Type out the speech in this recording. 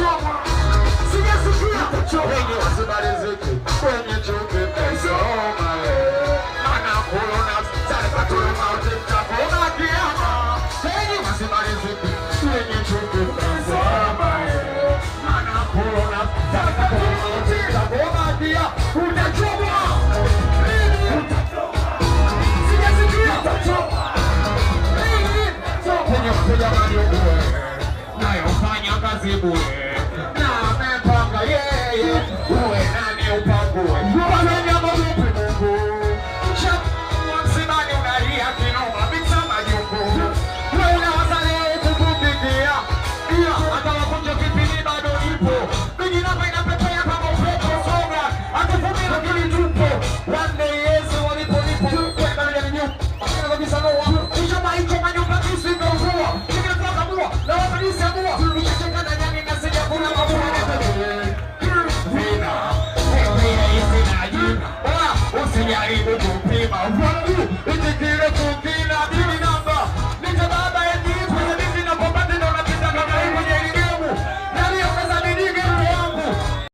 utachoma. Sijasikia utachoma. Wengi wasimaliziki kwenye chuki mtaisoma. Mana corona zalika tulimauti mtakona kiama. Wengi wasimaliziki kwenye chuki mtaisoma. Mana corona zalika tulimauti mtakona kiama. Utachoma. Sijasikia utachoma. Kwenye wateja waliobue nayofanya kazi bure.